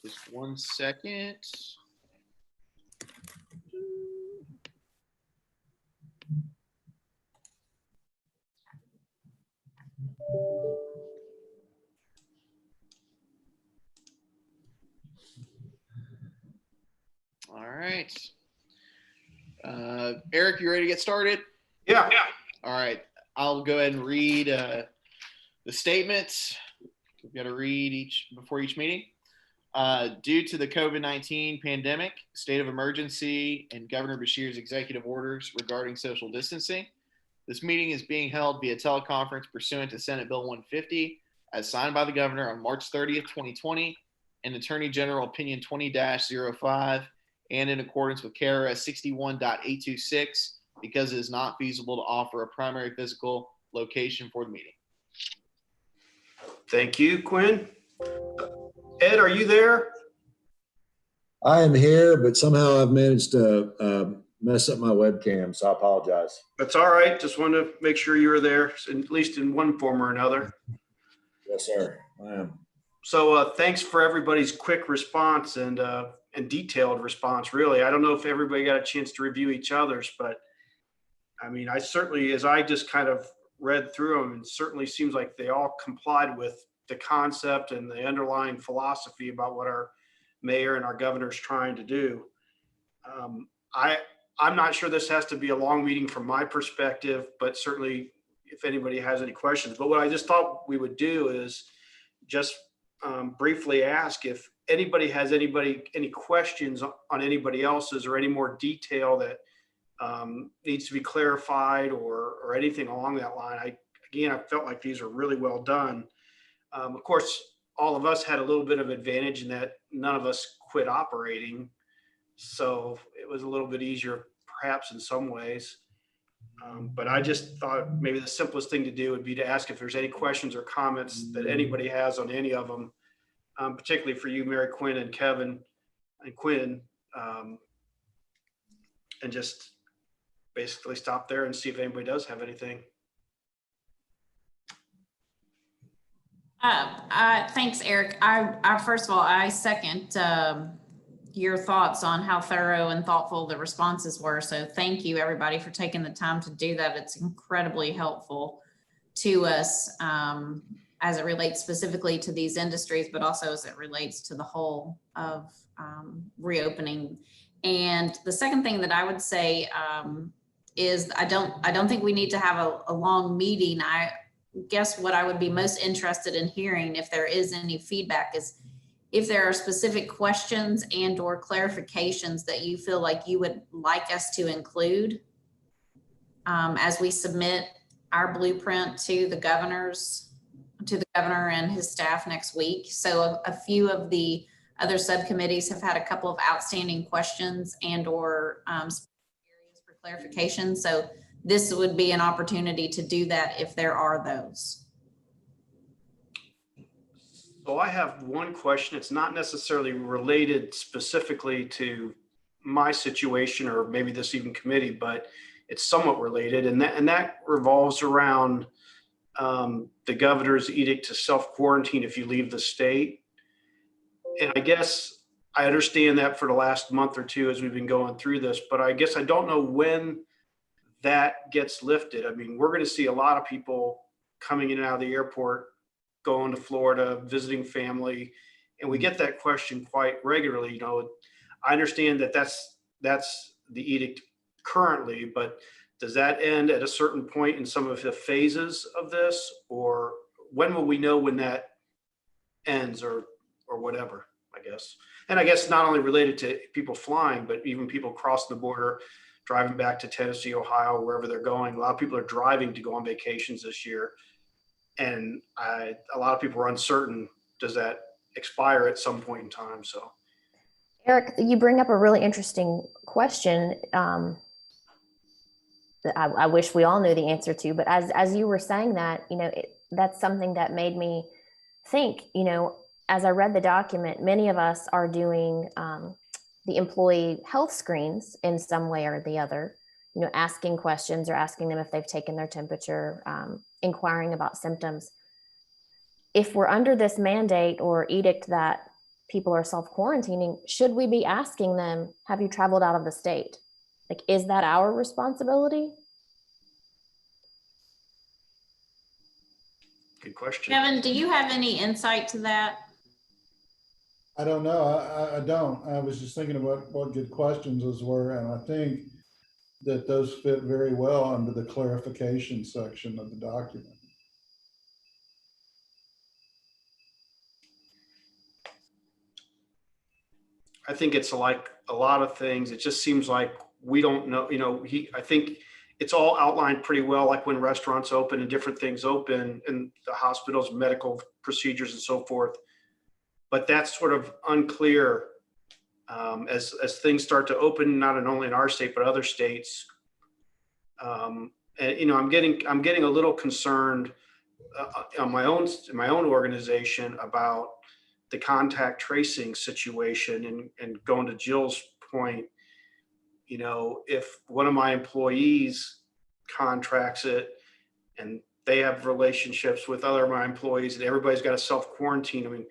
Just 1 second. All right. Eric, you ready to get started? Yeah. All right. I'll go ahead and read the statements. We've got to read each before each meeting. Due to the COVID-19 pandemic, state of emergency, and Governor Beshear's executive orders regarding social distancing, this meeting is being held via teleconference pursuant to Senate Bill 150, as signed by the governor on March 30th, 2020, and Attorney General Opinion 20-05, and in accordance with KRS 61.826, because it is not feasible to offer a primary physical location for the meeting. Thank you, Quinn. Ed, are you there? I am here, but somehow I've managed to mess up my webcam, so I apologize. That's all right. Just wanted to make sure you were there, at least in one form or another. Yes, sir. I am. So thanks for everybody's quick response and detailed response, really. I don't know if everybody got a chance to review each other's, but I mean, I certainly, as I just kind of read through them, it certainly seems like they all complied with the concept and the underlying philosophy about what our mayor and our governor is trying to do. I'm not sure this has to be a long meeting from my perspective, but certainly if anybody has any questions. But what I just thought we would do is just briefly ask if anybody has any questions on anybody else's or any more detail that needs to be clarified or anything along that line. I felt like these are really well done. Of course, all of us had a little bit of advantage in that none of us quit operating. So it was a little bit easier, perhaps in some ways. But I just thought maybe the simplest thing to do would be to ask if there's any questions or comments that anybody has on any of them, particularly for you, Mary Quinn and Kevin and Quinn, and just basically stop there and see if anybody does have anything. Thanks, Eric. I first of all, I second your thoughts on how thorough and thoughtful the responses were. So thank you, everybody, for taking the time to do that. It's incredibly helpful to us as it relates specifically to these industries, but also as it relates to the whole of reopening. And the second thing that I would say is I don't think we need to have a long meeting. I guess what I would be most interested in hearing, if there is any feedback, is if there are specific questions and or clarifications that you feel like you would like us to include as we submit our blueprint to the governor and his staff next week. So a few of the other subcommittees have had a couple of outstanding questions and or areas for clarification. So this would be an opportunity to do that if there are those. So I have one question. It's not necessarily related specifically to my situation or maybe this even committee, but it's somewhat related. And that revolves around the governor's edict to self-quarantine if you leave the state. And I guess I understand that for the last month or two as we've been going through this, but I guess I don't know when that gets lifted. I mean, we're going to see a lot of people coming in and out of the airport, going to Florida, visiting family, and we get that question quite regularly. You know, I understand that that's the edict currently, but does that end at a certain point in some of the phases of this, or when will we know when that ends, or whatever, I guess. And I guess not only related to people flying, but even people crossing the border, driving back to Tennessee, Ohio, wherever they're going. A lot of people are driving to go on vacations this year. And a lot of people are uncertain, does that expire at some point in time? So, Eric, you bring up a really interesting question that I wish we all knew the answer to. But as you were saying that, you know, that's something that made me think, you know, as I read the document, many of us are doing the employee health screens in some way or the other, you know, asking questions or asking them if they've taken their temperature, inquiring about symptoms. If we're under this mandate or edict that people are self-quarantining, should we be asking them, have you traveled out of the state? Like, is that our responsibility? Good question. Kevin, do you have any insight to that? I don't know. I don't. I was just thinking about what good questions those were, and I think that those fit very well under the clarification section of the document. I think it's like a lot of things. It just seems like we don't know, I think it's all outlined pretty well, like when restaurants open and different things open and the hospitals, medical procedures and so forth. But that's sort of unclear as things start to open, not only in our state, but other states. And, I'm getting a little concerned on my own organization about the contact tracing situation, and going to Jill's point, if one of my employees contracts it and they have relationships with other of my employees and everybody's got to self-quarantine, I mean,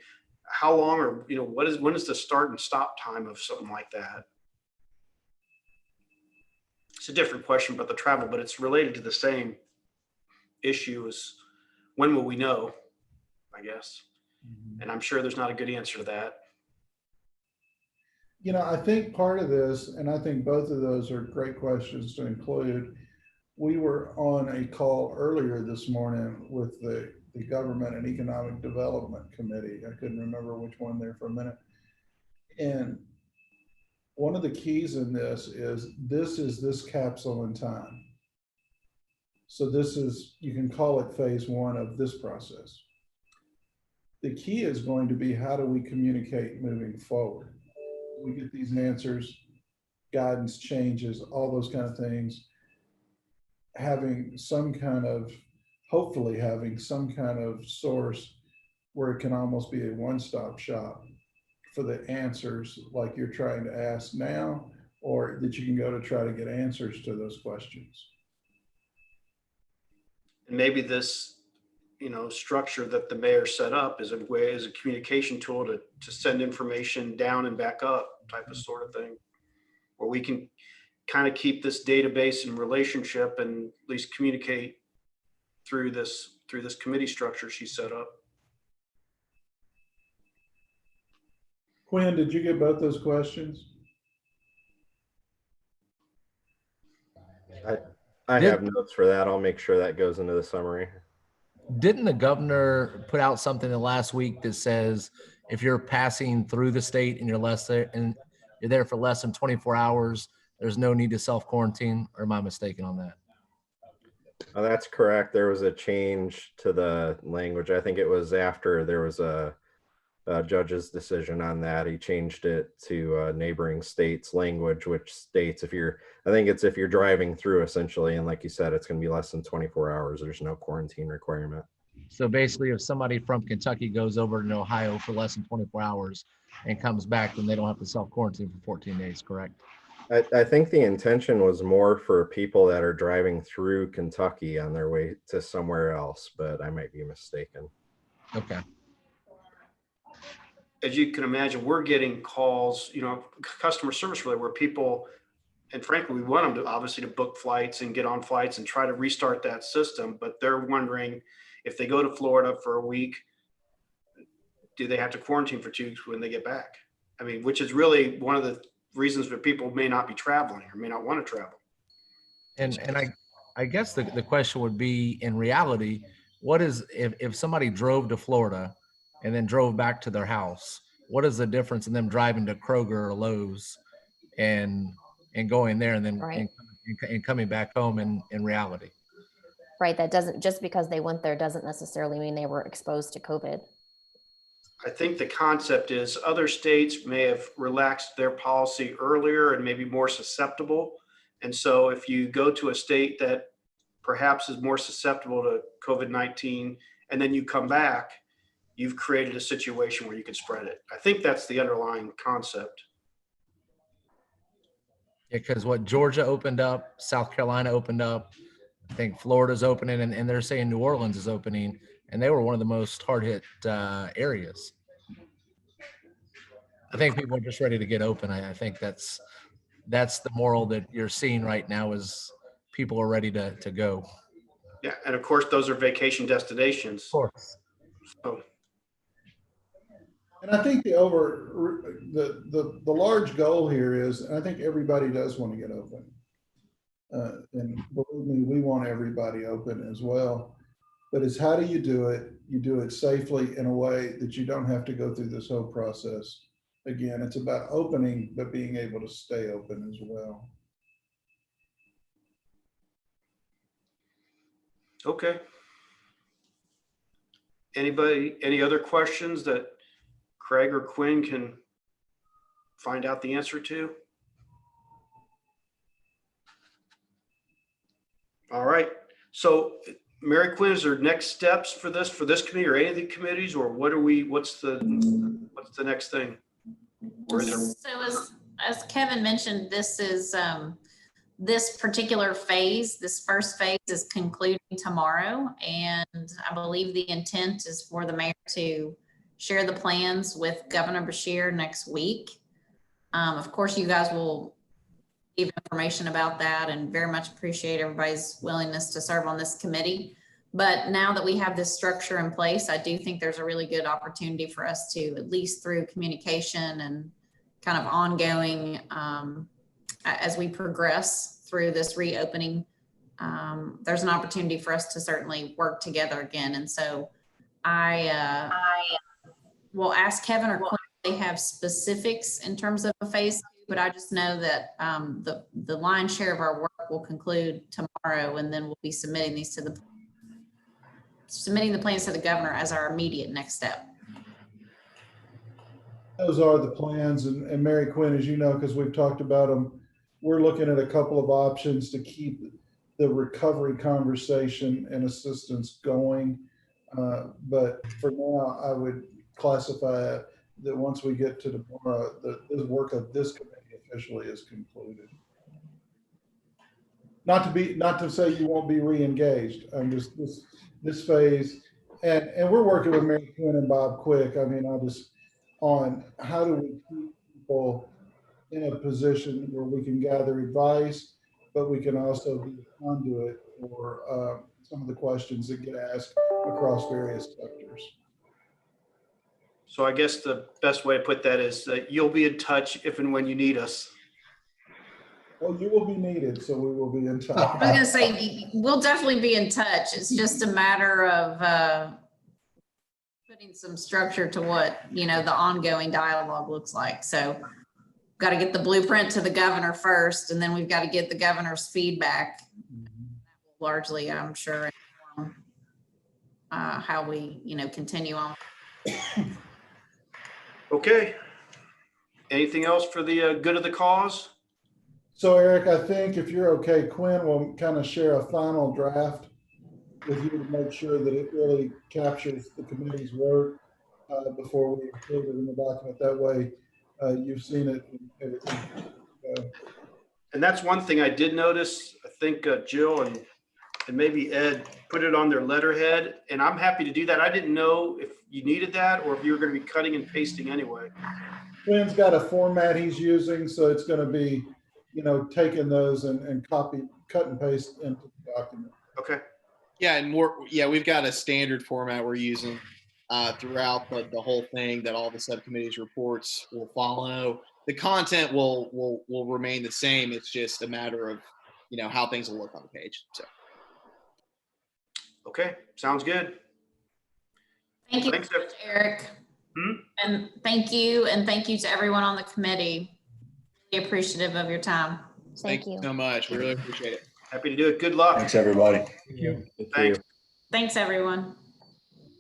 how long, or, when is the start and stop time of something like that? It's a different question about the travel, but it's related to the same issue as when will we know, I guess. And I'm sure there's not a good answer to that. I think part of this, and I think both of those are great questions to include. We were on a call earlier this morning with the Government and Economic Development Committee. I couldn't remember which one there for a minute. And one of the keys in this is this capsule in time. So you can call it phase one of this process. The key is going to be, how do we communicate moving forward? We get these answers, guidance changes, all those kind of things. Hopefully having some kind of source where it can almost be a one-stop shop for the answers like you're trying to ask now, or that you can go to try to get answers to those questions. And maybe this, structure that the mayor set up is a communication tool to send information down and back up, type of sort of thing, where we can kind of keep this database and relationship and at least communicate through this committee structure she set up. Quinn, did you get both those questions? I have notes for that. I'll make sure that goes into the summary. Didn't the governor put out something the last week that says if you're passing through the state and you're there for less than 24 hours, there's no need to self-quarantine? Or am I mistaken on that? Oh, that's correct. There was a change to the language. I think it was after there was a judge's decision on that. He changed it to neighboring states language, which states if you're driving through, essentially, and like you said, it's going to be less than 24 hours. There's no quarantine requirement. So basically, if somebody from Kentucky goes over to Ohio for less than 24 hours and comes back, then they don't have to self-quarantine for 14 days, correct? I think the intention was more for people that are driving through Kentucky on their way to somewhere else, but I might be mistaken. Okay. As you can imagine, we're getting calls, customer service related, where people, and frankly, we want them to obviously to book flights and get on flights and try to restart that system, but they're wondering if they go to Florida for a week, do they have to quarantine for 2 weeks when they get back? I mean, which is really one of the reasons that people may not be traveling or may not want to travel. And I guess the question would be, in reality, what is, if somebody drove to Florida and then drove back to their house, what is the difference in them driving to Kroger or Lowe's and going there and then Right. and coming back home in reality? Right. That doesn't, just because they went there doesn't necessarily mean they were exposed to COVID. I think the concept is other states may have relaxed their policy earlier and maybe more susceptible. And so if you go to a state that perhaps is more susceptible to COVID-19 and then you come back, you've created a situation where you can spread it. I think that's the underlying concept. Because what Georgia opened up, South Carolina opened up, I think Florida's opening, and they're saying New Orleans is opening, and they were one of the most hard hit areas. I think people are just ready to get open. I think that's the moral that you're seeing right now is people are ready to go. Yeah, and of course, those are vacation destinations. Of course. So, And I think the large goal here is, and I think everybody does want to get open. And believe me, we want everybody open as well. But it's how do you do it? You do it safely in a way that you don't have to go through this whole process. Again, it's about opening, but being able to stay open as well. okay. Anybody, any other questions that Craig or Quinn can find out the answer to? All right. So Mary Quinn, is there next steps for this committee or any of the committees, or what's the next thing? So as Kevin mentioned, this is this particular phase, this first phase is concluding tomorrow. And I believe the intent is for the mayor to share the plans with Governor Beshear next week. Of course, you guys will give information about that and very much appreciate everybody's willingness to serve on this committee. But now that we have this structure in place, I do think there's a really good opportunity for us to, at least through communication and kind of ongoing, as we progress through this reopening, there's an opportunity for us to certainly work together again. And so I will ask Kevin or Quinn if they have specifics in terms of a phase 2, but I just know that the lion's share of our work will conclude tomorrow, and then we'll be submitting these to submitting the plans to the governor as our immediate next step. Those are the plans, and Mary Quinn, as you know, because we've talked about them, we're looking at a couple of options to keep the recovery conversation and assistance going. But for now, I would classify it that once we get to tomorrow, the work of this committee officially is concluded. Not to say you won't be re-engaged. I'm just this phase, and we're working with Mary Quinn and Bob Quick. I mean, on how do we keep people in a position where we can gather advice, but we can also be a conduit for some of the questions that get asked across various sectors. So I guess the best way to put that is that you'll be in touch if and when you need us. Well, you will be needed, so we will be in touch. I was going to say, we'll definitely be in touch. It's just a matter of putting some structure to what, the ongoing dialogue looks like. So got to get the blueprint to the governor first, and then we've got to get the governor's feedback. Largely, I'm sure, how we, continue on. Okay. Anything else for the good of the cause? So Eric, I think if you're okay, Quinn will kind of share a final draft with you to make sure that it really captures the committee's work before we include it in the document. That way, you've seen it. And that's one thing I did notice. I think Jill and maybe Ed put it on their letterhead, and I'm happy to do that. I didn't know if you needed that or if you were going to be cutting and pasting anyway. Quinn's got a format he's using, so it's going to be, taking those and cut and paste into the document. Okay. Yeah, and we've got a standard format we're using throughout the whole thing that all the subcommittees reports will follow. The content will remain the same. It's just a matter of how things will look on the page. So. Okay, sounds good. Thank you, Thanks, Eric. And thank you to everyone on the committee. Really appreciative of your time. Thank you so much. We really appreciate it. Happy to do it. Good luck. Thanks, everybody. Thanks. Thanks, everyone.